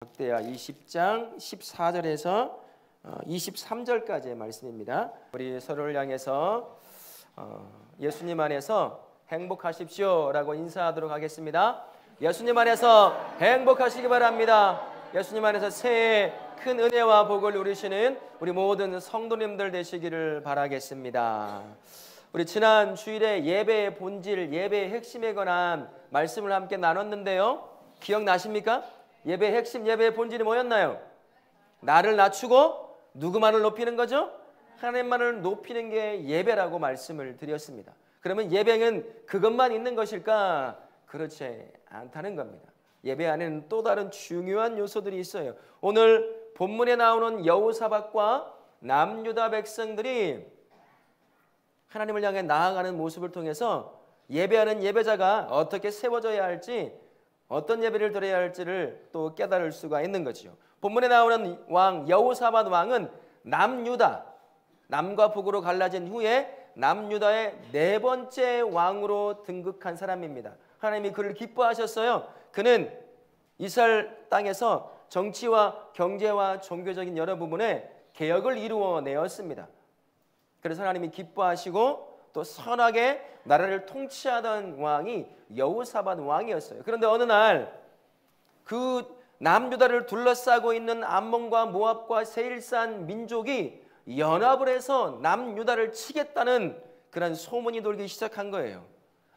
역대하 20장 14절에서 23절까지의 말씀입니다. 우리 서로를 향해서 예수님 안에서 행복하십시오 라고 인사하도록 하겠습니다. 예수님 안에서 행복하시기 바랍니다. 예수님 안에서 새해 큰 은혜와 복을 누리시는 우리 모든 성도님들 되시기를 바라겠습니다. 우리 지난 주일에 예배의 본질, 예배의 핵심에 관한 말씀을 함께 나눴는데요. 기억나십니까? 예배의 핵심, 예배의 본질이 뭐였나요? 나를 낮추고 누구만을 높이는 거죠? 하나님만을 높이는 게 예배라고 말씀을 드렸습니다. 그러면 예배는 그것만 있는 것일까? 그렇지 않다는 겁니다. 예배 안에는 또 다른 중요한 요소들이 있어요. 오늘 본문에 나오는 여호사밧과 남유다 백성들이 하나님을 향해 나아가는 모습을 통해서 예배하는 예배자가 어떻게 세워져야 할지, 어떤 예배를 드려야 할지를 또 깨달을 수가 있는 거죠. 본문에 나오는 왕 여호사밧 왕은 남유다, 남과 북으로 갈라진 후에 남유다의 네 번째 왕으로 등극한 사람입니다. 하나님이 그를 기뻐하셨어요. 그는 이스라엘 땅에서 정치와 경제와 종교적인 여러 부분에 개혁을 이루어내었습니다. 그래서 하나님이 기뻐하시고 또 선하게 나라를 통치하던 왕이 여호사밧 왕이었어요. 그런데 어느 날 그 남유다를 둘러싸고 있는 암몬과 모압과 세일산 민족이 연합을 해서 남유다를 치겠다는 그런 소문이 돌기 시작한 거예요.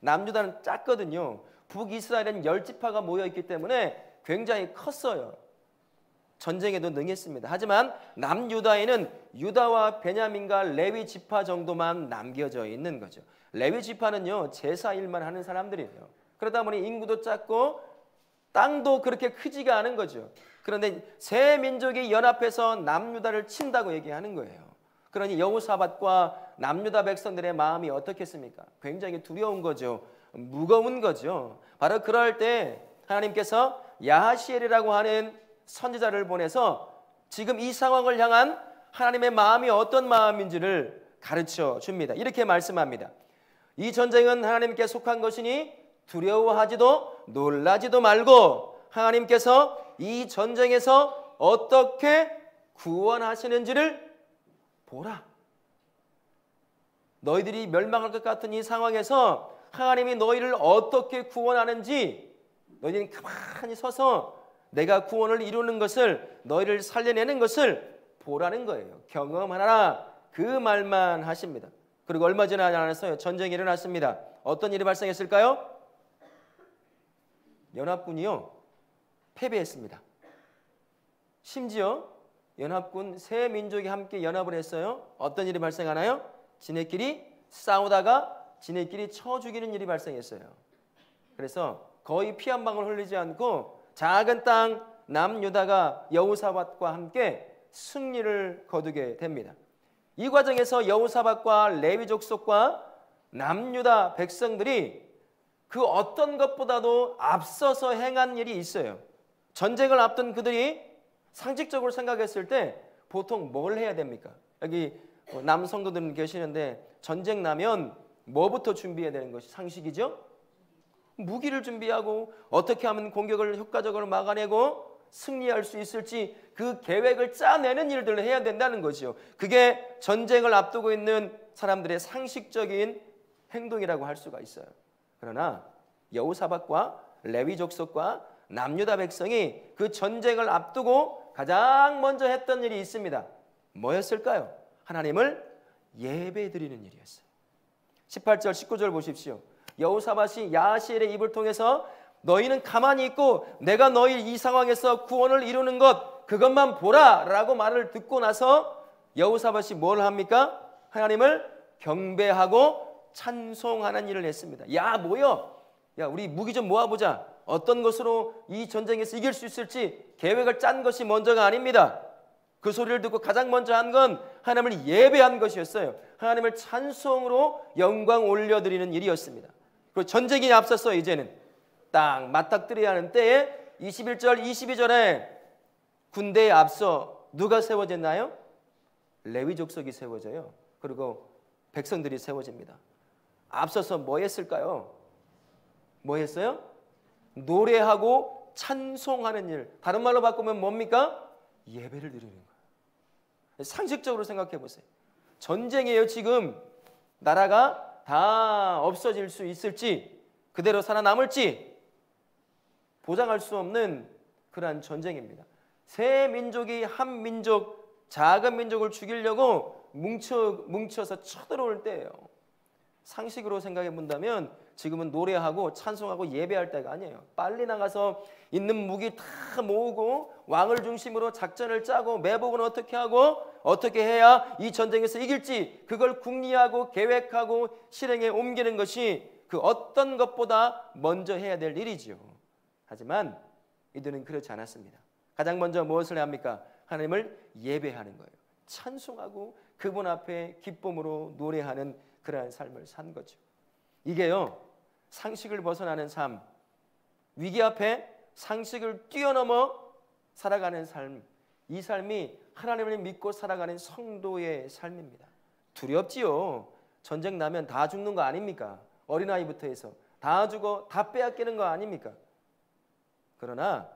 남유다는 작거든요. 북이스라엘은 10지파가 모여있기 때문에 굉장히 컸어요. 전쟁에도 능했습니다. 하지만 남유다에는 유다와 베냐민과 레위 지파 정도만 남겨져 있는 거죠. 레위 지파는요, 제사 일만 하는 사람들이에요. 그러다 보니 인구도 작고 땅도 그렇게 크지가 않은 거죠. 그런데 세 민족이 연합해서 남유다를 친다고 얘기하는 거예요. 그러니 여호사밧과 남유다 백성들의 마음이 어떻겠습니까? 굉장히 두려운 거죠. 무거운 거죠. 바로 그럴 때 하나님께서 야하시엘이라고 하는 선지자를 보내서 지금 이 상황을 향한 하나님의 마음이 어떤 마음인지를 가르쳐 줍니다. 이렇게 말씀합니다. 이 전쟁은 하나님께 속한 것이니 두려워하지도 놀라지도 말고 하나님께서 이 전쟁에서 어떻게 구원하시는지를 보라. 너희들이 멸망할 것 같은 이 상황에서 하나님이 너희를 어떻게 구원하는지 너희들이 가만히 서서 내가 구원을 이루는 것을, 너희를 살려내는 것을 보라는 거예요. 경험하라. 그 말만 하십니다. 그리고 얼마 전에 안에서 전쟁이 일어났습니다. 어떤 일이 발생했을까요? 연합군이요, 패배했습니다. 심지어 연합군 세 민족이 함께 연합을 했어요. 어떤 일이 발생하나요? 지네끼리 싸우다가 지네끼리 쳐 죽이는 일이 발생했어요. 그래서 거의 피 한 방울 흘리지 않고 작은 땅 남유다가 여호사밧과 함께 승리를 거두게 됩니다. 이 과정에서 여호사밧과 레위 족속과 남유다 백성들이 그 어떤 것보다도 앞서서 행한 일이 있어요. 전쟁을 앞둔 그들이 상식적으로 생각했을 때 보통 뭘 해야 됩니까? 여기 남성도들 계시는데 전쟁 나면 뭐부터 준비해야 되는 것이 상식이죠? 무기를 준비하고 어떻게 하면 공격을 효과적으로 막아내고 승리할 수 있을지 그 계획을 짜내는 일들을 해야 된다는 거죠. 그게 전쟁을 앞두고 있는 사람들의 상식적인 행동이라고 할 수가 있어요. 그러나 여호사밧과 레위 족속과 남유다 백성이 그 전쟁을 앞두고 가장 먼저 했던 일이 있습니다. 뭐였을까요? 하나님을 예배드리는 일이었어요. 18절 19절 보십시오. 여호사밧이 야하시엘의 입을 통해서 너희는 가만히 있고 내가 너희 이 상황에서 구원을 이루는 것 그것만 보라 라고 말을 듣고 나서 여호사밧이 뭘 합니까? 하나님을 경배하고 찬송하는 일을 했습니다. 야 뭐여? 야 우리 무기 좀 모아보자. 어떤 것으로 이 전쟁에서 이길 수 있을지 계획을 짠 것이 먼저가 아닙니다. 그 소리를 듣고 가장 먼저 한 건 하나님을 예배한 것이었어요. 하나님을 찬송으로 영광 올려드리는 일이었습니다. 그리고 전쟁이 앞섰어요. 이제는 딱 맞닥뜨려야 하는 때에 21절 22절에 군대에 앞서 누가 세워졌나요? 레위 족속이 세워져요. 그리고 백성들이 세워집니다. 앞서서 뭐 했을까요? 뭐 했어요? 노래하고 찬송하는 일, 다른 말로 바꾸면 뭡니까? 예배를 드리는 거예요. 상식적으로 생각해 보세요. 전쟁이에요. 지금 나라가 다 없어질 수 있을지, 그대로 살아남을지 보장할 수 없는 그러한 전쟁입니다. 세 민족이 한 민족, 작은 민족을 죽이려고 뭉쳐서 쳐들어올 때예요. 상식으로 생각해 본다면 지금은 노래하고 찬송하고 예배할 때가 아니에요. 빨리 나가서 있는 무기 다 모으고 왕을 중심으로 작전을 짜고 매복은 어떻게 하고 어떻게 해야 이 전쟁에서 이길지 그걸 궁리하고 계획하고 실행에 옮기는 것이 그 어떤 것보다 먼저 해야 될 일이지요. 하지만 이들은 그렇지 않았습니다. 가장 먼저 무엇을 해야 합니까? 하나님을 예배하는 거예요. 찬송하고 그분 앞에 기쁨으로 노래하는 그러한 삶을 산 거죠. 이게요, 상식을 벗어나는 삶, 위기 앞에 상식을 뛰어넘어 살아가는 삶, 이 삶이 하나님을 믿고 살아가는 성도의 삶입니다. 두렵지요. 전쟁 나면 다 죽는 거 아닙니까? 어린아이부터 해서 다 죽어 다 빼앗기는 거 아닙니까? 그러나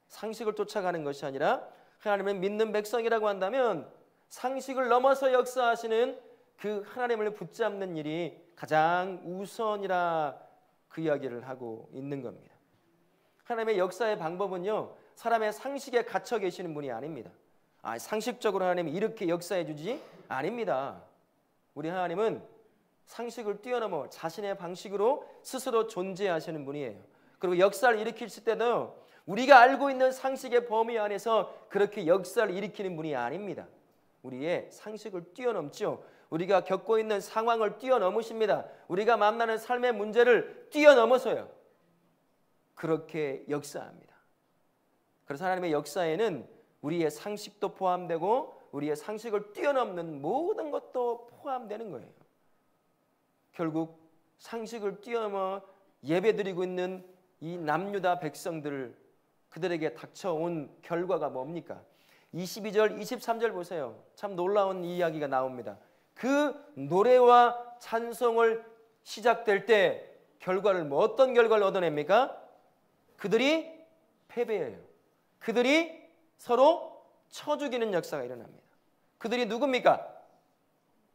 상식을 쫓아가는 것이 아니라 하나님을 믿는 백성이라고 한다면 상식을 넘어서 역사하시는 그 하나님을 붙잡는 일이 가장 우선이라 그 이야기를 하고 있는 겁니다. 하나님의 역사의 방법은요, 사람의 상식에 갇혀 계시는 분이 아닙니다. 상식적으로 하나님이 이렇게 역사해 주지? 아닙니다. 우리 하나님은 상식을 뛰어넘어 자신의 방식으로 스스로 존재하시는 분이에요. 그리고 역사를 일으키실 때도 우리가 알고 있는 상식의 범위 안에서 그렇게 역사를 일으키는 분이 아닙니다. 우리의 상식을 뛰어넘죠. 우리가 겪고 있는 상황을 뛰어넘으십니다. 우리가 만나는 삶의 문제를 뛰어넘어서요, 그렇게 역사합니다. 그래서 하나님의 역사에는 우리의 상식도 포함되고 우리의 상식을 뛰어넘는 모든 것도 포함되는 거예요. 결국 상식을 뛰어넘어 예배드리고 있는 이 남유다 백성들, 그들에게 닥쳐온 결과가 뭡니까? 22절, 23절 보세요. 참 놀라운 이야기가 나옵니다. 그 노래와 찬송을 시작될 때 결과를 어떤 결과를 얻어냅니까? 그들이 패배해요. 그들이 서로 쳐 죽이는 역사가 일어납니다. 그들이 누굽니까?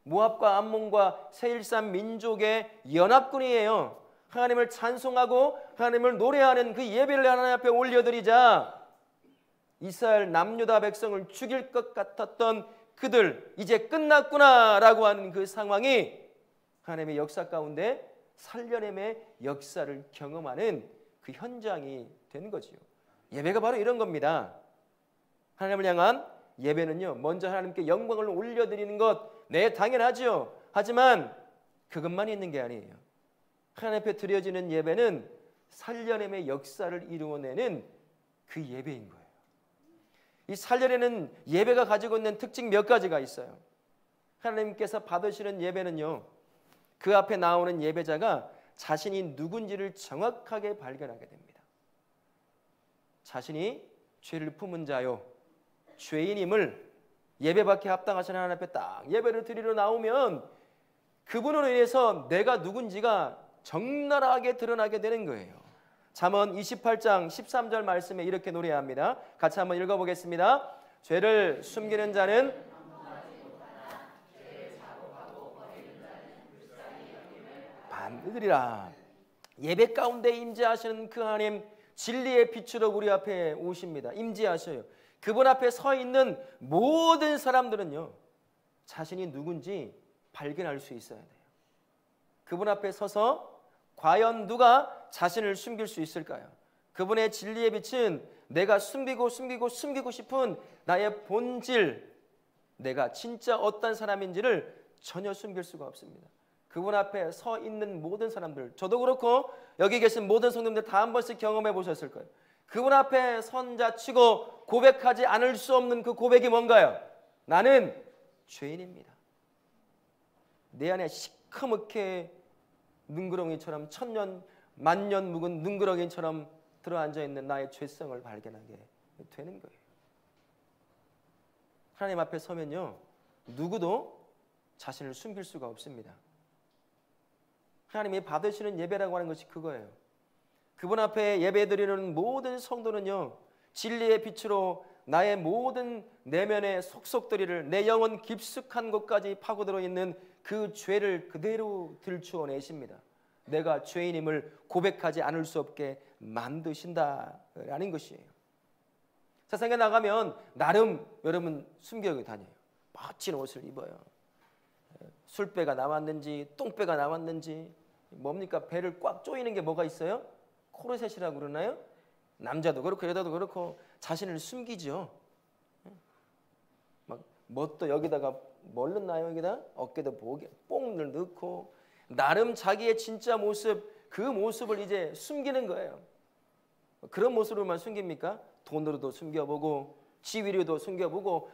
모압과 암몬과 세일산 민족의 연합군이에요. 하나님을 찬송하고 하나님을 노래하는 그 예배를 하나님 앞에 올려드리자 이스라엘 남유다 백성을 죽일 것 같았던 그들, 이제 끝났구나라고 하는 그 상황이 하나님의 역사 가운데 살려냄의 역사를 경험하는 그 현장이 된 거지요. 예배가 바로 이런 겁니다. 하나님을 향한 예배는요, 먼저 하나님께 영광을 올려드리는 것, 네, 당연하죠. 하지만 그것만 있는 게 아니에요. 하나님 앞에 드려지는 예배는 살려냄의 역사를 이루어내는 그 예배인 거예요. 이 살려내는 예배가 가지고 있는 특징 몇 가지가 있어요. 하나님께서 받으시는 예배는요, 그 앞에 나오는 예배자가 자신이 누군지를 정확하게 발견하게 됩니다. 자신이 죄를 품은 자요, 죄인임을 예배받기에 합당하신 하나님 앞에 딱 예배를 드리러 나오면 그분으로 인해서 내가 누군지가 적나라하게 드러나게 되는 거예요. 잠언 28장 13절 말씀에 이렇게 노래합니다. 같이 한번 읽어보겠습니다. 죄를 숨기는 자는 반드리라. 예배 가운데 임재하시는 그 하나님, 진리의 빛으로 우리 앞에 오십니다. 임재하셔요. 그분 앞에 서 있는 모든 사람들은요, 자신이 누군지 발견할 수 있어야 돼요. 그분 앞에 서서 과연 누가 자신을 숨길 수 있을까요? 그분의 진리의 빛은 내가 숨기고 싶은 나의 본질, 내가 진짜 어떤 사람인지를 전혀 숨길 수가 없습니다. 그분 앞에 서 있는 모든 사람들, 저도 그렇고 여기 계신 모든 성도님들 다 한 번씩 경험해 보셨을 거예요. 그분 앞에 선자치고 고백하지 않을 수 없는 그 고백이 뭔가요? 나는 죄인입니다. 내 안에 시커멓게 능그렁이처럼 천년 만년 묵은 능그렁이처럼 들어앉아 있는 나의 죄성을 발견하게 되는 거예요. 하나님 앞에 서면요, 누구도 자신을 숨길 수가 없습니다. 하나님이 받으시는 예배라고 하는 것이 그거예요. 그분 앞에 예배드리는 모든 성도는요, 진리의 빛으로 나의 모든 내면의 속속들이를 내 영혼 깊숙한 곳까지 파고들어 있는 그 죄를 그대로 들추어내십니다. 내가 죄인임을 고백하지 않을 수 없게 만드신다라는 것이에요. 세상에 나가면 나름 여러분 숨겨 다녀요. 멋진 옷을 입어요. 술배가 나왔는지 똥배가 나왔는지 뭡니까? 배를 꽉 조이는 게 뭐가 있어요? 코르셋이라고 그러나요? 남자도 그렇고 여자도 그렇고 자신을 숨기죠. 막 뭣도 여기다가 뭘 넣나요? 여기다 어깨도 보게 뽕을 넣고 나름 자기의 진짜 모습, 그 모습을 이제 숨기는 거예요. 그런 모습으로만 숨깁니까? 돈으로도 숨겨보고 지위로도 숨겨보고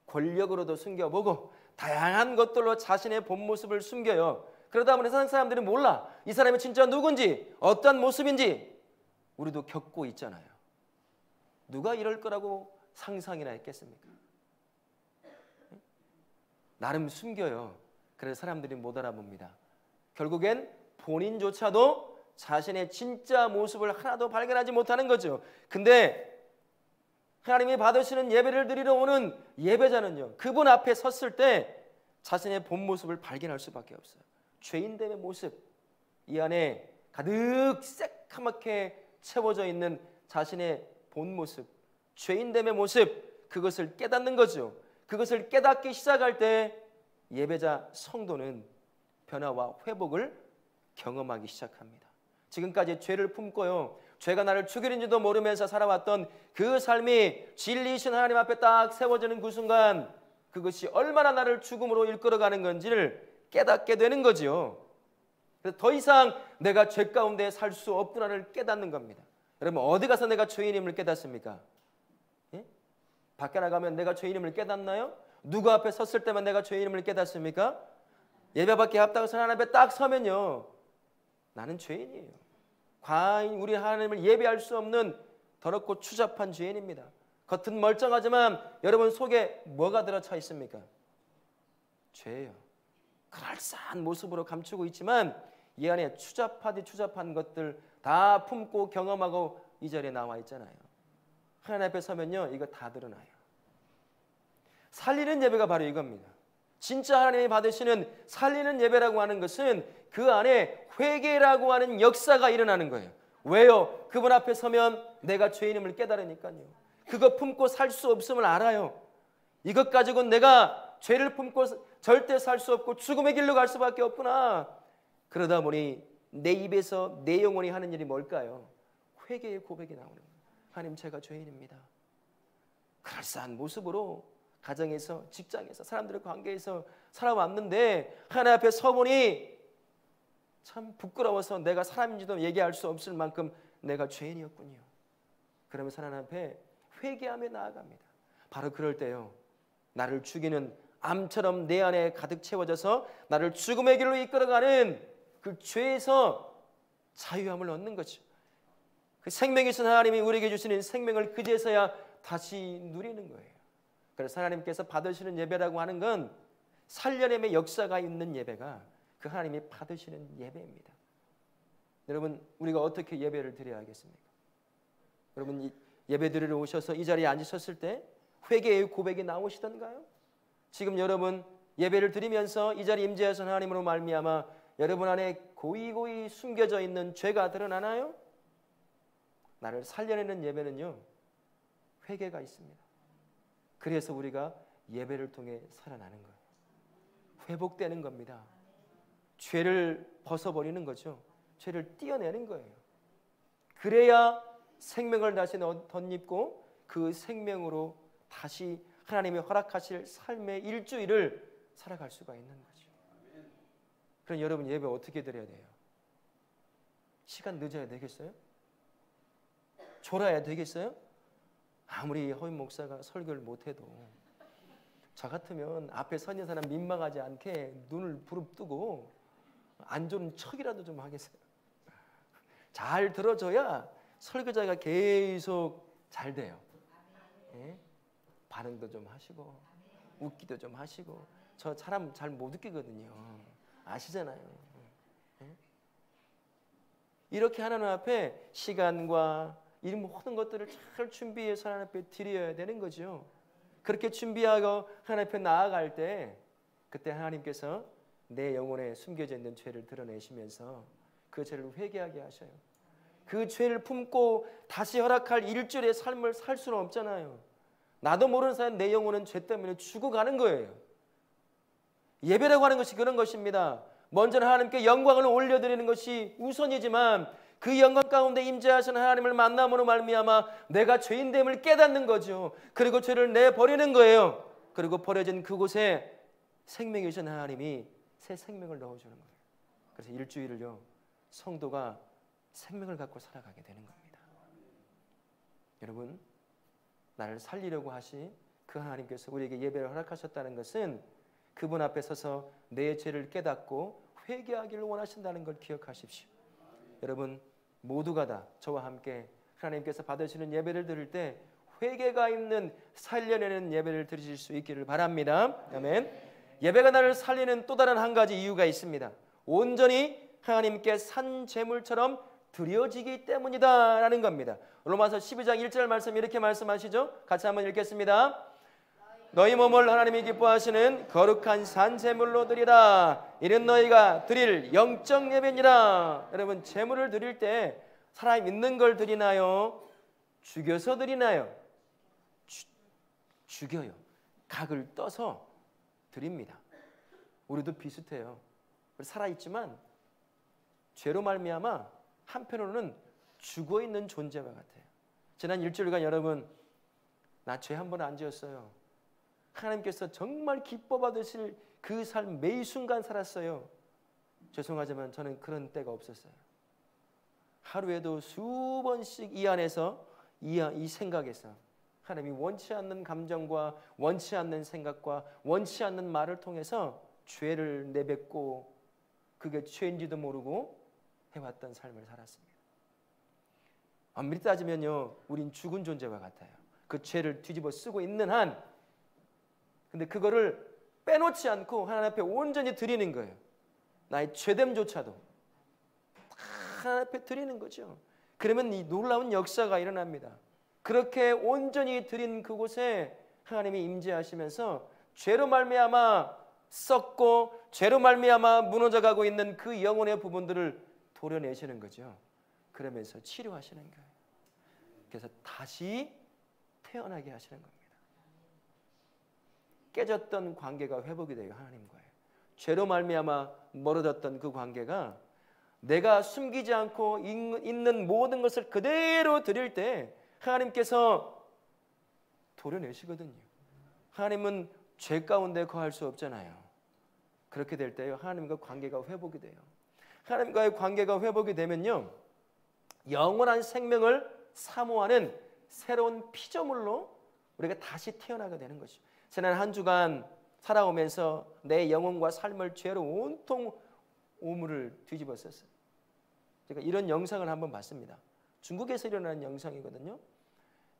권력으로도 숨겨보고 다양한 것들로 자신의 본 모습을 숨겨요. 그러다 보니 세상 사람들은 몰라. 이 사람이 진짜 누군지, 어떤 모습인지 우리도 겪고 있잖아요. 누가 이럴 거라고 상상이나 했겠습니까? 나름 숨겨요. 그래서 사람들이 못 알아봅니다. 결국엔 본인조차도 자신의 진짜 모습을 하나도 발견하지 못하는 거죠. 근데 하나님이 받으시는 예배를 드리러 오는 예배자는요, 그분 앞에 섰을 때 자신의 본 모습을 발견할 수밖에 없어요. 죄인됨의 모습, 이 안에 가득 새카맣게 채워져 있는 자신의 본 모습, 죄인됨의 모습, 그것을 깨닫는 거죠. 그것을 깨닫기 시작할 때 예배자 성도는 변화와 회복을 경험하기 시작합니다. 지금까지 죄를 품고요, 죄가 나를 죽이는지도 모르면서 살아왔던 그 삶이 진리이신 하나님 앞에 딱 세워지는 그 순간, 그것이 얼마나 나를 죽음으로 이끌어가는 건지를 깨닫게 되는 거지요. 그래서 더 이상 내가 죄 가운데 살 수 없구나를 깨닫는 겁니다. 여러분, 어디 가서 내가 죄인임을 깨닫습니까? 예? 밖에 나가면 내가 죄인임을 깨닫나요? 누구 앞에 섰을 때만 내가 죄인임을 깨닫습니까? 예배 받기에 합당해서 하나님 앞에 딱 서면요, 나는 죄인이에요. 과연 우리 하나님을 예배할 수 없는 더럽고 추잡한 죄인입니다. 겉은 멀쩡하지만 여러분 속에 뭐가 들어차 있습니까? 죄예요. 그럴싸한 모습으로 감추고 있지만 이 안에 추잡한 것들 다 품고 경험하고 이 자리에 나와 있잖아요. 하나님 앞에 서면요, 이거 다 드러나요. 살리는 예배가 바로 이겁니다. 진짜 하나님이 받으시는 살리는 예배라고 하는 것은 그 안에 회개라고 하는 역사가 일어나는 거예요. 왜요? 그분 앞에 서면 내가 죄인임을 깨달으니까요. 그거 품고 살 수 없음을 알아요. 이것 가지고는 내가 죄를 품고 절대 살 수 없고 죽음의 길로 갈 수밖에 없구나. 그러다 보니 내 입에서 내 영혼이 하는 일이 뭘까요? 회개의 고백이 나오는 거예요. 하나님, 제가 죄인입니다. 그럴싸한 모습으로 가정에서, 직장에서, 사람들의 관계에서 살아왔는데 하나님 앞에 서보니 참 부끄러워서 내가 사람인지도 얘기할 수 없을 만큼 내가 죄인이었군요. 그러면서 하나님 앞에 회개하며 나아갑니다. 바로 그럴 때요, 나를 죽이는 암처럼 내 안에 가득 채워져서 나를 죽음의 길로 이끌어가는 그 죄에서 자유함을 얻는 거죠. 그 생명이신 하나님이 우리에게 주시는 생명을 그제서야 다시 누리는 거예요. 그래서 하나님께서 받으시는 예배라고 하는 건 살려냄의 역사가 있는 예배가 그 하나님이 받으시는 예배입니다. 여러분, 우리가 어떻게 예배를 드려야 하겠습니까? 여러분, 예배 드리러 오셔서 이 자리에 앉으셨을 때 회개의 고백이 나오시던가요? 지금 여러분 예배를 드리면서 이 자리에 임재하신 하나님으로 말미암아 여러분 안에 고이고이 숨겨져 있는 죄가 드러나나요? 나를 살려내는 예배는요, 회개가 있습니다. 그래서 우리가 예배를 통해 살아나는 거예요. 회복되는 겁니다. 죄를 벗어버리는 거죠. 죄를 띄어내는 거예요. 그래야 생명을 다시 덧입고 그 생명으로 다시 하나님이 허락하실 삶의 일주일을 살아갈 수가 있는 거죠. 그럼 여러분, 예배 어떻게 드려야 돼요? 시간 늦어야 되겠어요? 졸아야 되겠어요? 아무리 허임 목사가 설교를 못해도 저 같으면 앞에 서 있는 사람 민망하지 않게 눈을 부릅뜨고 안 좋은 척이라도 좀 하겠어요. 잘 들어줘야 설교자가 계속 잘 돼요. 예? 반응도 좀 하시고 웃기도 좀 하시고. 저 사람 잘 못 웃기거든요. 아시잖아요. 예? 이렇게 하나님 앞에 시간과 이 모든 것들을 잘 준비해서 하나님 앞에 드려야 되는 거죠. 그렇게 준비하고 하나님 앞에 나아갈 때 그때 하나님께서 내 영혼에 숨겨져 있는 죄를 드러내시면서 그 죄를 회개하게 하셔요. 그 죄를 품고 다시 허락할 일주일의 삶을 살 수는 없잖아요. 나도 모르는 사이 내 영혼은 죄 때문에 죽어가는 거예요. 예배라고 하는 것이 그런 것입니다. 먼저 하나님께 영광을 올려드리는 것이 우선이지만 그 영광 가운데 임재하시는 하나님을 만남으로 말미암아 내가 죄인됨을 깨닫는 거죠. 그리고 죄를 내버리는 거예요. 그리고 버려진 그곳에 생명이신 하나님이 새 생명을 넣어주는 거예요. 그래서 일주일을요 성도가 생명을 갖고 살아가게 되는 겁니다. 여러분, 나를 살리려고 하신 그 하나님께서 우리에게 예배를 허락하셨다는 것은 그분 앞에 서서 내 죄를 깨닫고 회개하기를 원하신다는 걸 기억하십시오. 여러분 모두가 다 저와 함께 하나님께서 받으시는 예배를 드릴 때 회개가 있는 살려내는 예배를 드리실 수 있기를 바랍니다. 아멘. 예배가 나를 살리는 또 다른 한 가지 이유가 있습니다. 온전히 하나님께 산 제물처럼 드려지기 때문이다라는 겁니다. 로마서 12장 1절 말씀 이렇게 말씀하시죠. 같이 한번 읽겠습니다. 너희 몸을 하나님이 기뻐하시는 거룩한 산 제물로 드리라. 이는 너희가 드릴 영적 예배니라. 여러분 제물을 드릴 때 사람 있는 걸 드리나요? 죽여서 드리나요? 죽여요. 각을 떠서 드립니다. 우리도 비슷해요. 살아있지만 죄로 말미암아 한편으로는 죽어있는 존재와 같아요. 지난 일주일간 여러분 나 죄 한 번 안 지었어요. 하나님께서 정말 기뻐 받으실 그 삶 매 순간 살았어요. 죄송하지만 저는 그런 때가 없었어요. 하루에도 수번씩 이 안에서 이 생각에서 하나님이 원치 않는 감정과 원치 않는 생각과 원치 않는 말을 통해서 죄를 내뱉고 그게 죄인지도 모르고 해왔던 삶을 살았습니다. 엄밀히 따지면요 우린 죽은 존재와 같아요. 그 죄를 뒤집어 쓰고 있는 한 근데 그거를 빼놓지 않고 하나님 앞에 온전히 드리는 거예요. 나의 죄됨조차도 하나님 앞에 드리는 거죠. 그러면 이 놀라운 역사가 일어납니다. 그렇게 온전히 드린 그곳에 하나님이 임재하시면서 죄로 말미암아 썩고 죄로 말미암아 무너져가고 있는 그 영혼의 부분들을 도려내시는 거죠. 그러면서 치료하시는 거예요. 그래서 다시 태어나게 하시는 겁니다. 깨졌던 관계가 회복이 돼요. 하나님과의 죄로 말미암아 멀어졌던 그 관계가 내가 숨기지 않고 있는 모든 것을 그대로 드릴 때 하나님께서 도려내시거든요. 하나님은 죄 가운데 거할 수 없잖아요. 그렇게 될 때요 하나님과 관계가 회복이 돼요. 하나님과의 관계가 회복이 되면요 영원한 생명을 사모하는 새로운 피조물로 우리가 다시 태어나게 되는 것이죠. 지난 한 주간 살아오면서 내 영혼과 삶을 죄로 온통 오물을 뒤집어 썼어요. 제가 이런 영상을 한번 봤습니다. 중국에서 일어나는 영상이거든요.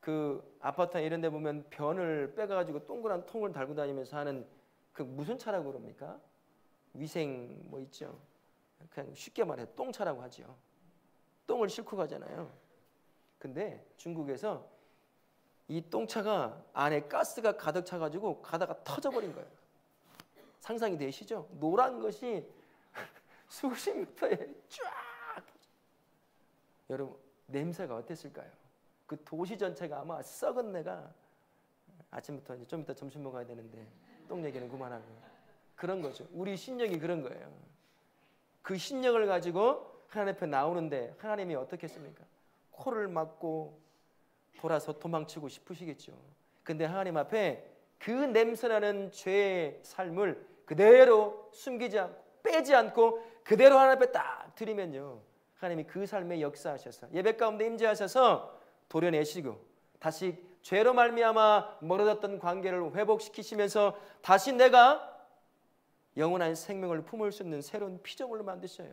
그 아파트 이런 데 보면 변을 빼가지고 동그란 통을 달고 다니면서 하는 그 무슨 차라고 그럽니까? 위생 뭐 있죠. 그냥 쉽게 말해 똥차라고 하죠. 똥을 싣고 가잖아요. 근데 중국에서 이 똥차가 안에 가스가 가득 차가지고 가다가 터져버린 거예요. 상상이 되시죠? 노란 것이 수십 미터에 쫙. 여러분 냄새가 어땠을까요? 그 도시 전체가 아마 썩은 내가 아침부터 이제 좀 이따 점심 먹어야 되는데 똥 얘기는 그만하고 그런 거죠. 우리 신령이 그런 거예요. 그 신령을 가지고 하나님 앞에 나오는데 하나님이 어떻게 했습니까? 코를 막고 돌아서 도망치고 싶으시겠죠. 근데 하나님 앞에 그 냄새나는 죄의 삶을 그대로 숨기지 않고 빼지 않고 그대로 하나님 앞에 딱 드리면요 하나님이 그 삶에 역사하셔서 예배 가운데 임재하셔서 도려내시고 다시 죄로 말미암아 멀어졌던 관계를 회복시키시면서 다시 내가 영원한 생명을 품을 수 있는 새로운 피조물로 만드셔요.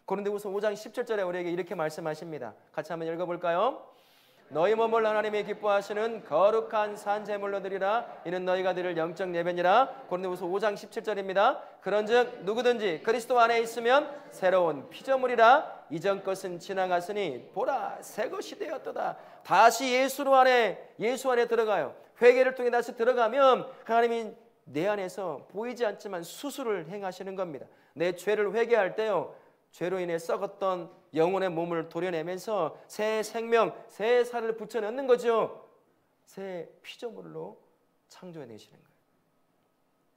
고린도후서 5장 17절에 우리에게 이렇게 말씀하십니다. 같이 한번 읽어볼까요? 너희 몸을 하나님이 기뻐하시는 거룩한 산 제물로 드리라. 이는 너희가 드릴 영적 예배니라. 고린도후서 5장 17절입니다. 그런즉 누구든지 그리스도 안에 있으면 새로운 피조물이라. 이전 것은 지나갔으니 보라 새 것이 되었도다. 다시 예수 안에 들어가요. 회개를 통해 다시 들어가면 하나님이 내 안에서 보이지 않지만 수술을 행하시는 겁니다. 내 죄를 회개할 때요, 죄로 인해 썩었던 영혼의 몸을 도려내면서 새 생명, 새 살을 붙여넣는 거죠. 새 피조물로 창조해내시는 거예요.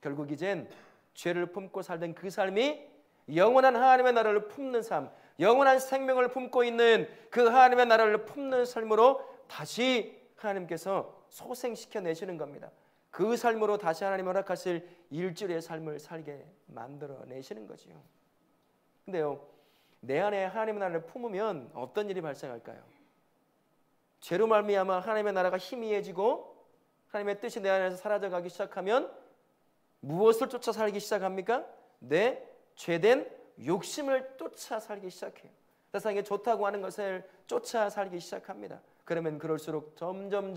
결국 이젠 죄를 품고 살던 그 삶이 영원한 하나님의 나라를 품는 삶, 영원한 생명을 품고 있는 그 하나님의 나라를 품는 삶으로 다시 하나님께서 소생시켜내시는 겁니다. 그 삶으로 다시 하나님 허락하실 일주일의 삶을 살게 만들어내시는 거지요. 근데요, 내 안에 하나님의 나라를 품으면 어떤 일이 발생할까요? 죄로 말미암아 하나님의 나라가 희미해지고 하나님의 뜻이 내 안에서 사라져가기 시작하면 무엇을 쫓아 살기 시작합니까? 내 죄된 욕심을 쫓아 살기 시작해요. 세상에 좋다고 하는 것을 쫓아 살기 시작합니다. 그러면 그럴수록 점점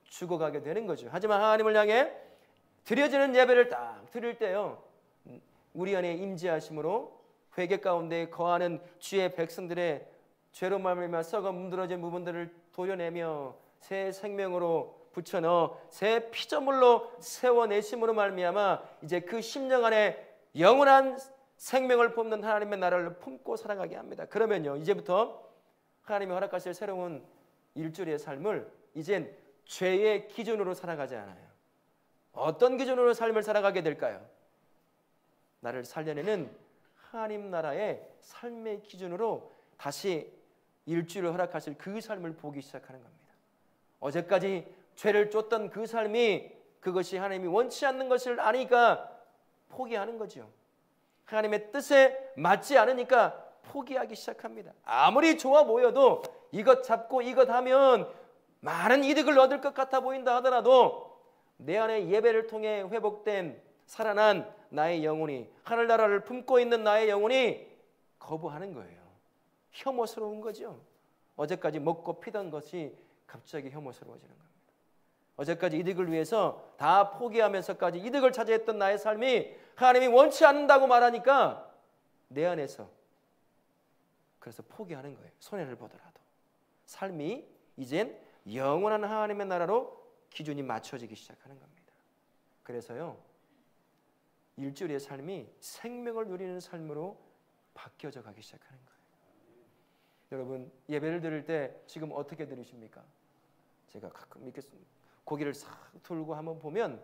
죽어가게 되는 거죠. 하지만 하나님을 향해 드려지는 예배를 딱 드릴 때요, 우리 안에 임재하심으로 회개 가운데 거하는 주의 백성들의 죄로 말미암아 썩어 문드러진 부분들을 도려내며 새 생명으로 붙여넣어 새 피조물로 세워내심으로 말미암아 이제 그 심령 안에 영원한 생명을 품는 하나님의 나라를 품고 살아가게 합니다. 그러면요, 이제부터 하나님이 허락하실 새로운 일주일의 삶을 이젠 죄의 기준으로 살아가지 않아요. 어떤 기준으로 삶을 살아가게 될까요? 나를 살려내는 하나님 나라의 삶의 기준으로 다시 일주일을 허락하실 그 삶을 보기 시작하는 겁니다. 어제까지 죄를 쫓던 그 삶이 그것이 하나님이 원치 않는 것을 아니까 포기하는 거죠. 하나님의 뜻에 맞지 않으니까 포기하기 시작합니다. 아무리 좋아 보여도 이것 잡고 이것 하면 많은 이득을 얻을 것 같아 보인다 하더라도 내 안에 예배를 통해 회복된 살아난 나의 영혼이, 하늘나라를 품고 있는 나의 영혼이 거부하는 거예요. 혐오스러운 거죠. 어제까지 먹고 피던 것이 갑자기 혐오스러워지는 겁니다. 어제까지 이득을 위해서 다 포기하면서까지 이득을 차지했던 나의 삶이 하나님이 원치 않는다고 말하니까 내 안에서 그래서 포기하는 거예요. 손해를 보더라도. 삶이 이젠 영원한 하나님의 나라로 기준이 맞춰지기 시작하는 겁니다. 그래서요, 일주일의 삶이 생명을 누리는 삶으로 바뀌어져 가기 시작하는 거예요. 여러분, 예배를 드릴 때 지금 어떻게 드리십니까? 제가 가끔 이렇게 고개를 싹 들고 한번 보면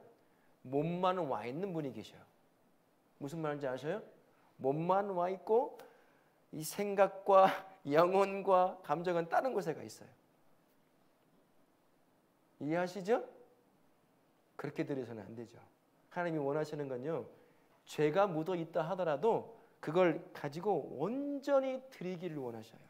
몸만 와 있는 분이 계셔요. 무슨 말인지 아셔요? 몸만 와 있고 이 생각과 영혼과 감정은 다른 곳에 가 있어요. 이해하시죠? 그렇게 드려서는 안 되죠. 하나님이 원하시는 건요, 죄가 묻어 있다 하더라도 그걸 가지고 온전히 드리기를 원하셔요.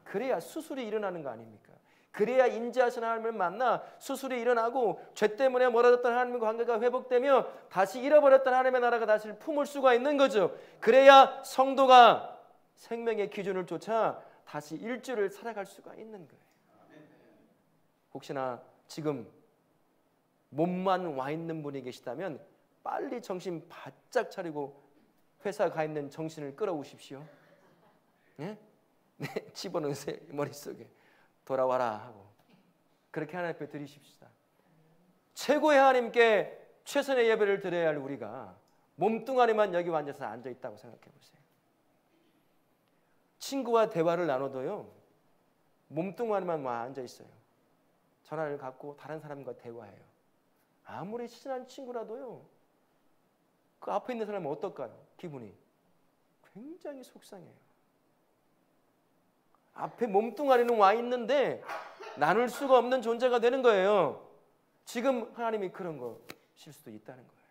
그래야 수술이 일어나는 거 아닙니까? 그래야 인자하신 하나님을 만나 수술이 일어나고 죄 때문에 멀어졌던 하나님과 관계가 회복되며 다시 잃어버렸던 하나님의 나라가 다시 품을 수가 있는 거죠. 그래야 성도가 생명의 기준을 쫓아 다시 일주일을 살아갈 수가 있는 거예요. 혹시나 지금 몸만 와 있는 분이 계시다면 빨리 정신 바짝 차리고 회사 가 있는 정신을 끌어오십시오. 네? 집어넣으세요. 머릿속에. 돌아와라 하고. 그렇게 하나님 앞에 드리십시다. 최고의 하나님께 최선의 예배를 드려야 할 우리가 몸뚱아리만 여기 앉아서 앉아있다고 생각해 보세요. 친구와 대화를 나눠도요, 몸뚱아리만 와 앉아있어요. 전화를 갖고 다른 사람과 대화해요. 아무리 친한 친구라도요, 그 앞에 있는 사람은 어떨까요? 기분이 굉장히 속상해요. 앞에 몸뚱아리는 와 있는데 나눌 수가 없는 존재가 되는 거예요. 지금 하나님이 그런 것일 수도 있다는 거예요.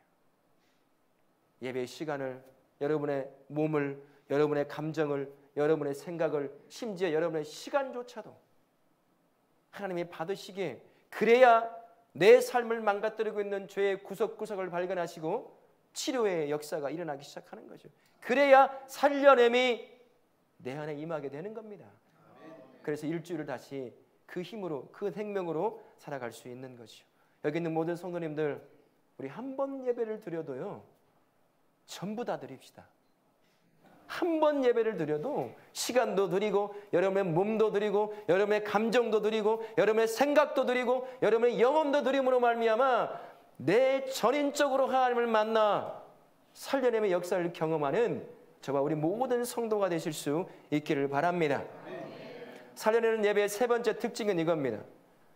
예배의 시간을, 여러분의 몸을, 여러분의 감정을, 여러분의 생각을, 심지어 여러분의 시간조차도 하나님이 받으시기에, 그래야 내 삶을 망가뜨리고 있는 죄의 구석구석을 발견하시고 치료의 역사가 일어나기 시작하는 거죠. 그래야 살려냄이 내 안에 임하게 되는 겁니다. 그래서 일주일을 다시 그 힘으로, 그 생명으로 살아갈 수 있는 것이요. 여기 있는 모든 성도님들, 우리 한 번 예배를 드려도요, 전부 다 드립시다. 한 번 예배를 드려도 시간도 드리고, 여러분의 몸도 드리고, 여러분의 감정도 드리고, 여러분의 생각도 드리고, 여러분의 영혼도 드림으로 말미암아 내 전인적으로 하나님을 만나 살려내의 역사를 경험하는 저와 우리 모든 성도가 되실 수 있기를 바랍니다. 살려내는 예배의 세 번째 특징은 이겁니다.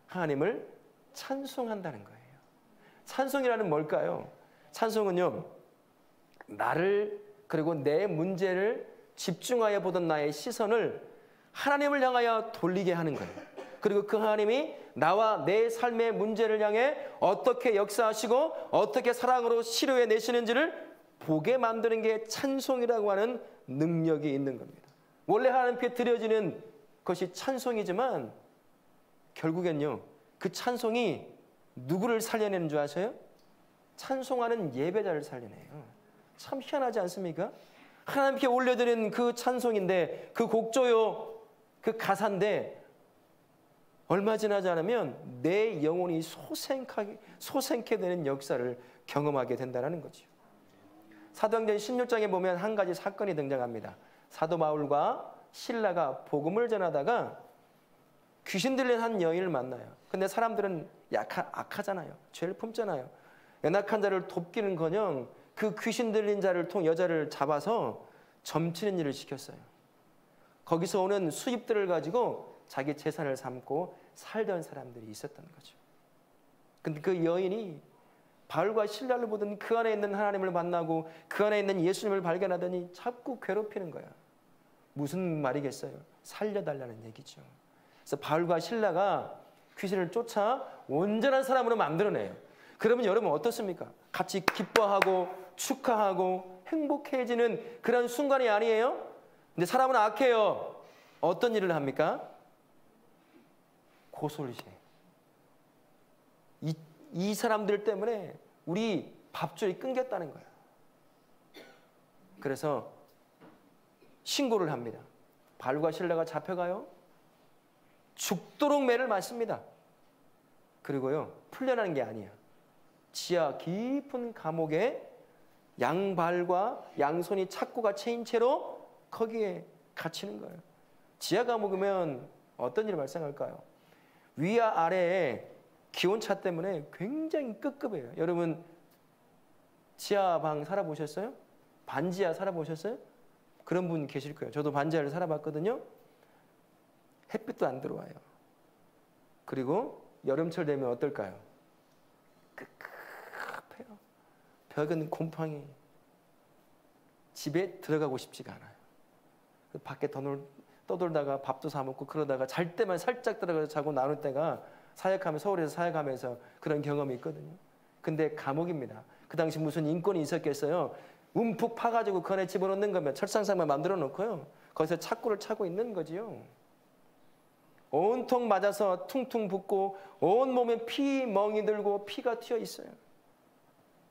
하나님을 찬송한다는 거예요. 찬송이라는 뭘까요? 찬송은요, 나를, 그리고 내 문제를 집중하여 보던 나의 시선을 하나님을 향하여 돌리게 하는 거예요. 그리고 그 하나님이 나와 내 삶의 문제를 향해 어떻게 역사하시고 어떻게 사랑으로 치료해 내시는지를 보게 만드는 게 찬송이라고 하는 능력이 있는 겁니다. 원래 하나님께 드려지는 것이 찬송이지만 결국엔요, 그 찬송이 누구를 살려내는 줄 아세요? 찬송하는 예배자를 살려내요. 참 희한하지 않습니까? 하나님께 올려드린 그 찬송인데, 그 곡조요, 그 가사인데 얼마 지나지 않으면 내 영혼이 소생케 되는 역사를 경험하게 된다는 거죠. 사도행전 16장에 보면 한 가지 사건이 등장합니다. 사도 바울과 실라가 복음을 전하다가 귀신 들린 한 여인을 만나요. 근데 사람들은 악하잖아요. 죄를 품잖아요. 연약한 자를 돕기는커녕 그 귀신 들린 자를 여자를 잡아서 점치는 일을 시켰어요. 거기서 오는 수입들을 가지고 자기 재산을 삼고 살던 사람들이 있었던 거죠. 근데 그 여인이 바울과 실라를 보던 그 안에 있는 하나님을 만나고 그 안에 있는 예수님을 발견하더니 자꾸 괴롭히는 거야. 무슨 말이겠어요? 살려달라는 얘기죠. 그래서 바울과 실라가 귀신을 쫓아 온전한 사람으로 만들어내요. 그러면 여러분 어떻습니까? 같이 기뻐하고 축하하고 행복해지는 그런 순간이 아니에요? 근데 사람은 악해요. 어떤 일을 합니까? 고소를 해. 이 사람들 때문에 우리 밥줄이 끊겼다는 거야. 그래서 신고를 합니다. 바울과 실라가 잡혀가요. 죽도록 매를 맞습니다. 그리고요, 풀려나는 게 아니야. 지하 깊은 감옥에 양발과 양손이 착고가 채인 채로 거기에 갇히는 거예요. 지하 감옥이면 어떤 일이 발생할까요? 위와 아래에 기온차 때문에 굉장히 급급해요. 여러분 지하방 살아보셨어요? 반지하 살아보셨어요? 그런 분 계실 거예요. 저도 반지하를 살아봤거든요. 햇빛도 안 들어와요. 그리고 여름철 되면 어떨까요? 급급해요. 벽은 곰팡이. 집에 들어가고 싶지가 않아요. 밖에 떠돌다가 밥도 사 먹고 그러다가 잘 때만 살짝 들어가서 자고 나올 때가 서울에서 사역하면서 그런 경험이 있거든요. 근데 감옥입니다. 그 당시 무슨 인권이 있었겠어요? 움푹 파가지고 그 안에 집어넣는 거면 철상상만 만들어 놓고요. 거기서 착고를 차고 있는 거지요. 온통 맞아서 퉁퉁 붓고 온 몸에 피멍이 들고 피가 튀어 있어요.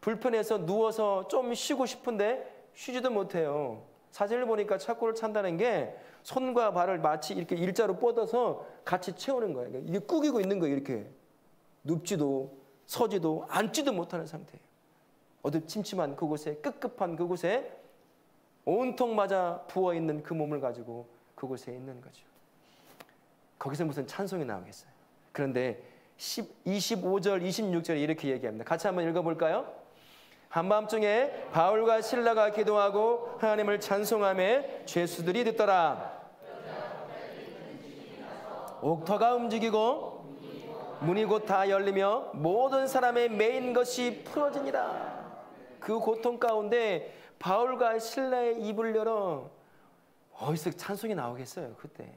불편해서 누워서 좀 쉬고 싶은데 쉬지도 못해요. 사진을 보니까 착고를 찬다는 게 손과 발을 마치 이렇게 일자로 뻗어서 같이 채우는 거예요. 이게 꾸기고 있는 거예요. 이렇게 눕지도 서지도 앉지도 못하는 상태예요. 어두침침한 그곳에, 급급한 그곳에 온통 맞아 부어있는 그 몸을 가지고 그곳에 있는 거죠. 거기서 무슨 찬송이 나오겠어요. 그런데 25절, 26절에 이렇게 얘기합니다. 같이 한번 읽어볼까요? 한밤중에 바울과 실라가 기도하고 하나님을 찬송하며 죄수들이 듣더라. 옥터가 움직이고 문이 곧 다 열리며 모든 사람의 매인 것이 풀어지니라. 그 고통 가운데 바울과 실라의 입을 열어 어디서 찬송이 나오겠어요. 그때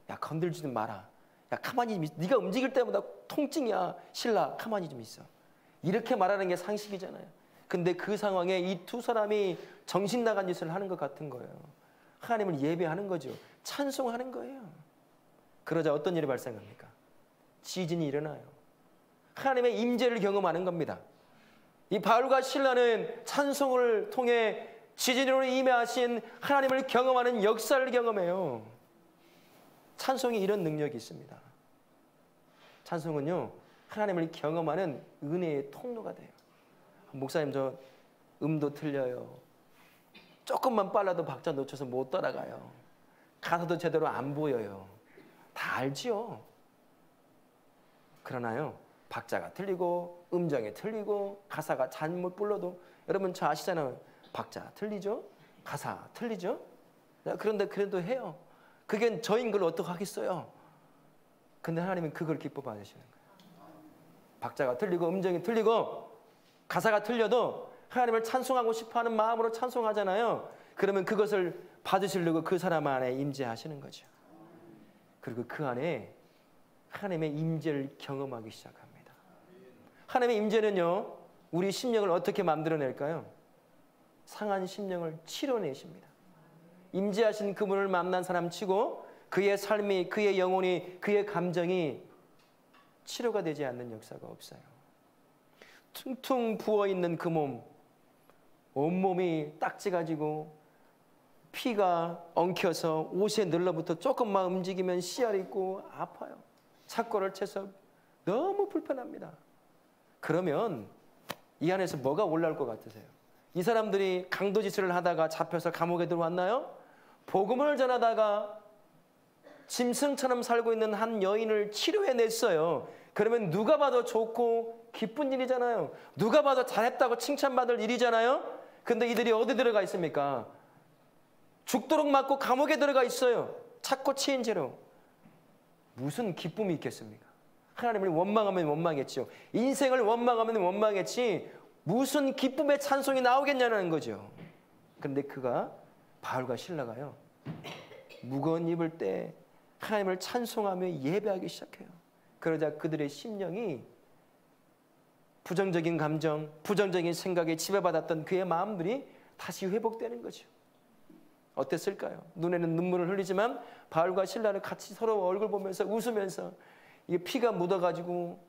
야 건들지 좀 마라. 야 가만히 좀 있어. 네가 움직일 때마다 통증이야. 실라 가만히 좀 있어. 이렇게 말하는 게 상식이잖아요. 근데 그 상황에 이 두 사람이 정신 나간 짓을 하는 것 같은 거예요. 하나님을 예배하는 거죠. 찬송하는 거예요. 그러자 어떤 일이 발생합니까? 지진이 일어나요. 하나님의 임재를 경험하는 겁니다. 이 바울과 실라는 찬송을 통해 지진으로 임하신 하나님을 경험하는 역사를 경험해요. 찬송이 이런 능력이 있습니다. 찬송은요, 하나님을 경험하는 은혜의 통로가 돼요. 목사님, 저 음도 틀려요. 조금만 빨라도 박자 놓쳐서 못 따라가요. 가사도 제대로 안 보여요. 다 알지요. 그러나요, 박자가 틀리고 음정이 틀리고 가사가 잘못 불러도, 여러분 저 아시잖아요. 박자 틀리죠? 가사 틀리죠? 그런데 그래도 해요. 그게 저인 걸 어떻게 하겠어요? 근데 하나님은 그걸 기뻐 받으시는 거예요. 박자가 틀리고 음정이 틀리고 가사가 틀려도 하나님을 찬송하고 싶어하는 마음으로 찬송하잖아요. 그러면 그것을 받으시려고 그 사람 안에 임재하시는 거죠. 그리고 그 안에 하나님의 임재를 경험하기 시작합니다. 하나님의 임재는요, 우리 심령을 어떻게 만들어낼까요? 상한 심령을 치료내십니다. 임재하신 그분을 만난 사람 치고 그의 삶이, 그의 영혼이, 그의 감정이 치료가 되지 않는 역사가 없어요. 퉁퉁 부어있는 그 몸, 온몸이 딱지가 지고 피가 엉켜서 옷에 늘러붙어 조금만 움직이면 씨알이 있고 아파요. 착고를 채서 너무 불편합니다. 그러면 이 안에서 뭐가 올라올 것 같으세요? 이 사람들이 강도짓을 하다가 잡혀서 감옥에 들어왔나요? 복음을 전하다가 짐승처럼 살고 있는 한 여인을 치료해냈어요. 그러면 누가 봐도 좋고 기쁜 일이잖아요. 누가 봐도 잘했다고 칭찬받을 일이잖아요. 근데 이들이 어디 들어가 있습니까? 죽도록 맞고 감옥에 들어가 있어요. 찾고 치인 죄로. 무슨 기쁨이 있겠습니까? 하나님을 원망하면 원망했죠. 인생을 원망하면 원망했지 무슨 기쁨의 찬송이 나오겠냐는 거죠. 그런데 그가, 바울과 실라가요, 무거운 입을 때 하나님을 찬송하며 예배하기 시작해요. 그러자 그들의 심령이 부정적인 감정, 부정적인 생각에 지배받았던 그의 마음들이 다시 회복되는 거죠. 어땠을까요? 눈에는 눈물을 흘리지만 바울과 실라를 같이 서로 얼굴 보면서 웃으면서, 이게 피가 묻어가지고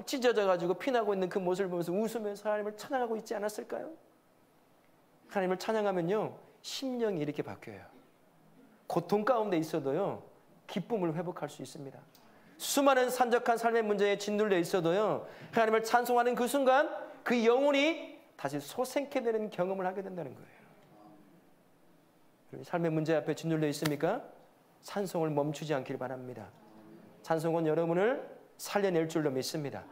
찢어져가지고 피나고 있는 그 모습을 보면서 웃으면서 하나님을 찬양하고 있지 않았을까요? 하나님을 찬양하면요, 심령이 이렇게 바뀌어요. 고통 가운데 있어도요, 기쁨을 회복할 수 있습니다. 수많은 산적한 삶의 문제에 짓눌려 있어도요, 하나님을 찬송하는 그 순간 그 영혼이 다시 솟게 되는 경험을 하게 된다는 거예요. 삶의 문제 앞에 짓눌려 있습니까? 찬송을 멈추지 않길 바랍니다. 찬송은 여러분을 살려낼 줄로 믿습니다.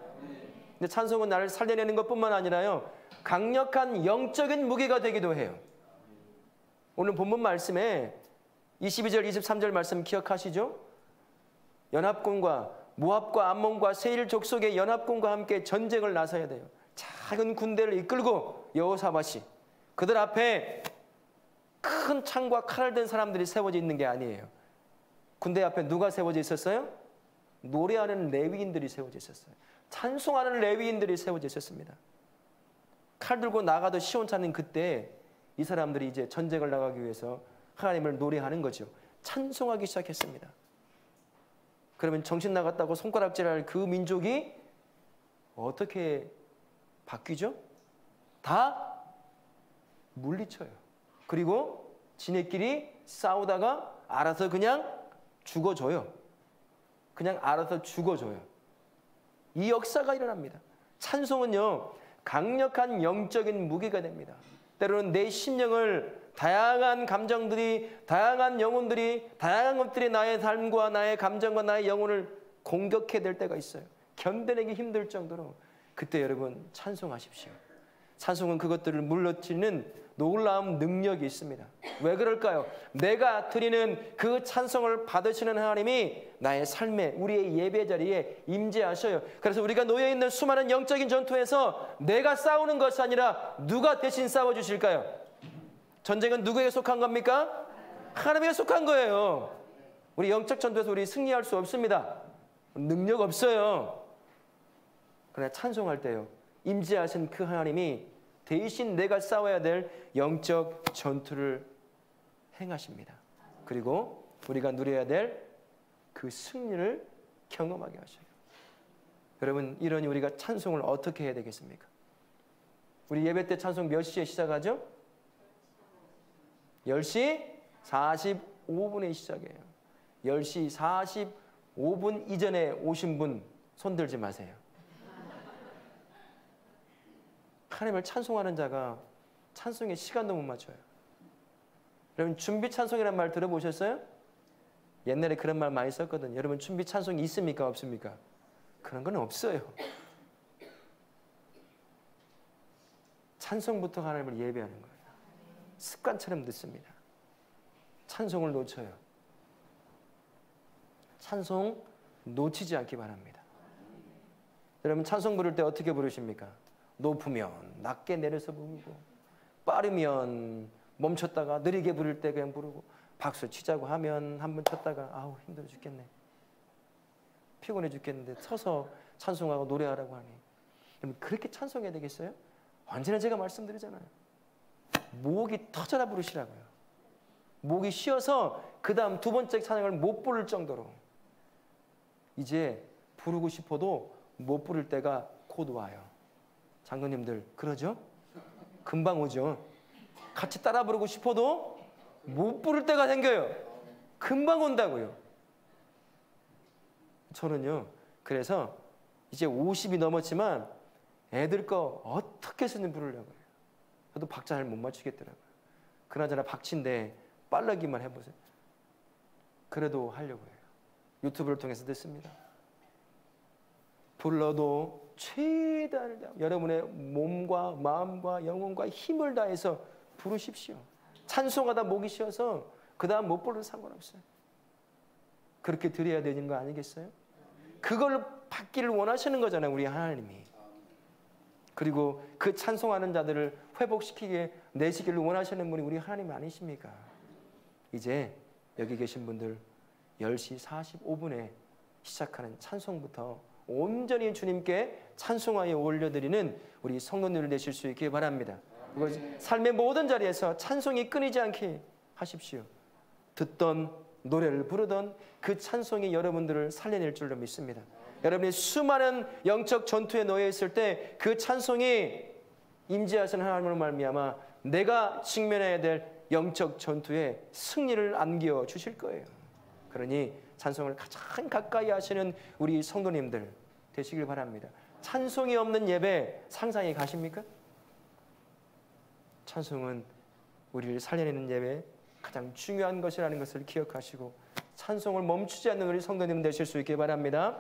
근데 찬송은 나를 살려내는 것뿐만 아니라요, 강력한 영적인 무기가 되기도 해요. 오늘 본문 말씀에 22절 23절 말씀 기억하시죠? 연합군과 모압과 암몬과 세일 족속의 연합군과 함께 전쟁을 나서야 돼요. 작은 군대를 이끌고 여호사밧이 그들 앞에 큰 창과 칼을 든 사람들이 세워져 있는 게 아니에요. 군대 앞에 누가 세워져 있었어요? 노래하는 레위인들이 세워져 있었어요. 찬송하는 레위인들이 세워져 있었습니다. 칼 들고 나가도 시원찮은 그때 이 사람들이 이제 전쟁을 나가기 위해서 하나님을 노래하는 거죠. 찬송하기 시작했습니다. 그러면 정신 나갔다고 손가락질할 그 민족이 어떻게 바뀌죠? 다 물리쳐요. 그리고 지네끼리 싸우다가 알아서 그냥 죽어줘요. 그냥 알아서 죽어줘요. 이 역사가 일어납니다. 찬송은요, 강력한 영적인 무기가 됩니다. 때로는 내 심령을 다양한 감정들이, 다양한 영혼들이, 다양한 것들이 나의 삶과 나의 감정과 나의 영혼을 공격해 될 때가 있어요. 견뎌내기 힘들 정도로. 그때 여러분 찬송하십시오. 찬송은 그것들을 물리치는 놀라운 능력이 있습니다. 왜 그럴까요? 내가 드리는 그 찬송을 받으시는 하나님이 나의 삶에, 우리의 예배 자리에 임재하셔요. 그래서 우리가 놓여있는 수많은 영적인 전투에서 내가 싸우는 것이 아니라 누가 대신 싸워주실까요? 전쟁은 누구에게 속한 겁니까? 하나님에게 속한 거예요. 우리 영적 전투에서 우리 승리할 수 없습니다. 능력 없어요. 그러나 찬송할 때요, 임재하신 그 하나님이 대신 내가 싸워야 될 영적 전투를 행하십니다. 그리고 우리가 누려야 될 그 승리를 경험하게 하셔요. 여러분, 이러니 우리가 찬송을 어떻게 해야 되겠습니까? 우리 예배 때 찬송 몇 시에 시작하죠? 10시 45분에 시작해요. 10시 45분 이전에 오신 분 손 들지 마세요. 하나님을 찬송하는 자가 찬송에 시간도 못 맞춰요. 여러분 준비 찬송이라는 말 들어보셨어요? 옛날에 그런 말 많이 썼거든요. 여러분 준비 찬송이 있습니까? 없습니까? 그런 건 없어요. 찬송부터 하나님을 예배하는 거예요. 습관처럼 듣습니다. 찬송을 놓쳐요. 찬송 놓치지 않기 바랍니다. 여러분 찬송 부를 때 어떻게 부르십니까? 높으면 낮게 내려서 부르고, 빠르면 멈췄다가 느리게 부를 때 그냥 부르고, 박수 치자고 하면 한 번 쳤다가 아우 힘들어 죽겠네, 피곤해 죽겠는데 서서 찬송하고 노래하라고 하니, 여러분 그렇게 찬송해야 되겠어요? 언제나 제가 말씀드리잖아요. 목이 터져라 부르시라고요. 목이 쉬어서 그 다음 두 번째 찬양을 못 부를 정도로. 이제 부르고 싶어도 못 부를 때가 곧 와요. 장로님들 그러죠? 금방 오죠? 같이 따라 부르고 싶어도 못 부를 때가 생겨요. 금방 온다고요. 저는요, 그래서 이제 50이 넘었지만 애들 거 어떻게 해서든 부르려고 해요. 저도 박자 잘 못 맞추겠더라고요. 그나저나 박치인데 빠르기만 해보세요. 그래도 하려고 해요. 유튜브를 통해서 듣습니다. 불러도 최대한을 다하고 여러분의 몸과 마음과 영혼과 힘을 다해서 부르십시오. 찬송하다 목이 쉬어서 그 다음 못 부르도 상관없어요. 그렇게 드려야 되는 거 아니겠어요? 그걸 받기를 원하시는 거잖아요, 우리 하나님이. 그리고 그 찬송하는 자들을 회복시키게 내시기를 원하시는 분이 우리 하나님 아니십니까? 이제 여기 계신 분들 10시 45분에 시작하는 찬송부터 온전히 주님께 찬송하여 올려드리는 우리 성도님들 되실 수 있기를 바랍니다. 삶의 모든 자리에서 찬송이 끊이지 않게 하십시오. 듣던 노래를 부르던 그 찬송이 여러분들을 살려낼 줄로 믿습니다. 여러분이 수많은 영적 전투에 놓여 있을 때 그 찬송이 임재하시는 하나님으로 말미암아 내가 직면해야 될 영적 전투에 승리를 안겨 주실 거예요. 그러니 찬송을 가장 가까이 하시는 우리 성도님들 되시길 바랍니다. 찬송이 없는 예배 상상해 가십니까? 찬송은 우리를 살려내는 예배 가장 중요한 것이라는 것을 기억하시고 찬송을 멈추지 않는 우리 성도님 되실 수 있길 바랍니다.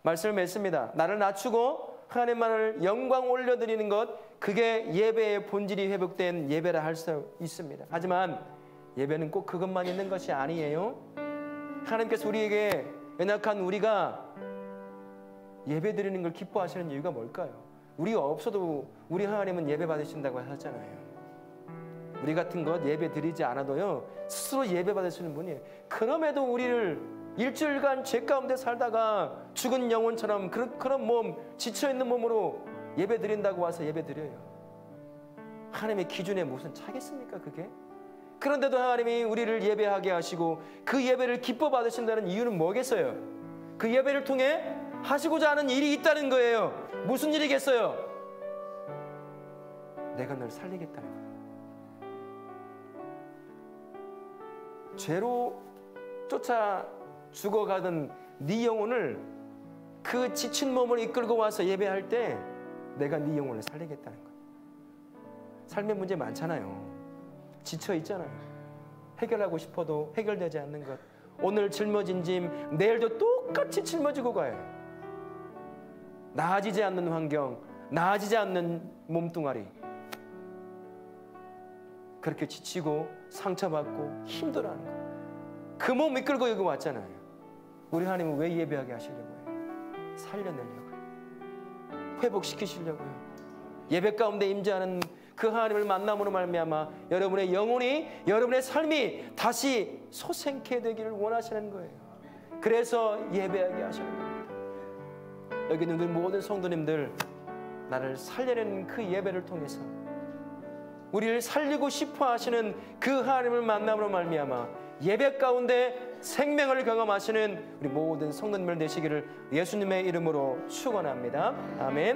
말씀을 맺습니다. 나를 낮추고 하나님만을 영광 올려드리는 것, 그게 예배의 본질이 회복된 예배라 할 수 있습니다. 하지만 예배는 꼭 그것만 있는 것이 아니에요. 하나님께서 우리에게 연약한 우리가 예배 드리는 걸 기뻐하시는 이유가 뭘까요? 우리가 없어도 우리 하나님은 예배 받으신다고 하셨잖아요. 우리 같은 것 예배 드리지 않아도요 스스로 예배 받으시는 분이에요. 그럼에도 우리를 일주일간 죄 가운데 살다가 죽은 영혼처럼 그런 몸, 지쳐있는 몸으로 예배 드린다고 와서 예배 드려요. 하나님의 기준에 무슨 차겠습니까 그게? 그런데도 하나님이 우리를 예배하게 하시고 그 예배를 기뻐 받으신다는 이유는 뭐겠어요? 그 예배를 통해 하시고자 하는 일이 있다는 거예요. 무슨 일이겠어요? 내가 널 살리겠다는 거예요. 죄로 쫓아 죽어가던 네 영혼을 그 지친 몸을 이끌고 와서 예배할 때 내가 네 영혼을 살리겠다는 거예요. 삶의 문제 많잖아요. 지쳐 있잖아요. 해결하고 싶어도 해결되지 않는 것, 오늘 짊어진 짐 내일도 똑같이 짊어지고 가요. 나아지지 않는 환경, 나아지지 않는 몸뚱아리, 그렇게 지치고 상처받고 힘들어하는 거, 그 몸 이끌고 여기 왔잖아요. 우리 하나님은 왜 예배하게 하시려고요? 살려내려고요. 회복시키시려고요. 예배 가운데 임재하는 그 하나님을 만남으로 말미암아 여러분의 영혼이, 여러분의 삶이 다시 소생케 되기를 원하시는 거예요. 그래서 예배하게 하시는 겁니다. 여기 있는 우리 모든 성도님들, 나를 살려내는 그 예배를 통해서 우리를 살리고 싶어 하시는 그 하나님을 만남으로 말미암아 예배 가운데 생명을 경험하시는 우리 모든 성도님들 되시기를 예수님의 이름으로 축원합니다. 아멘.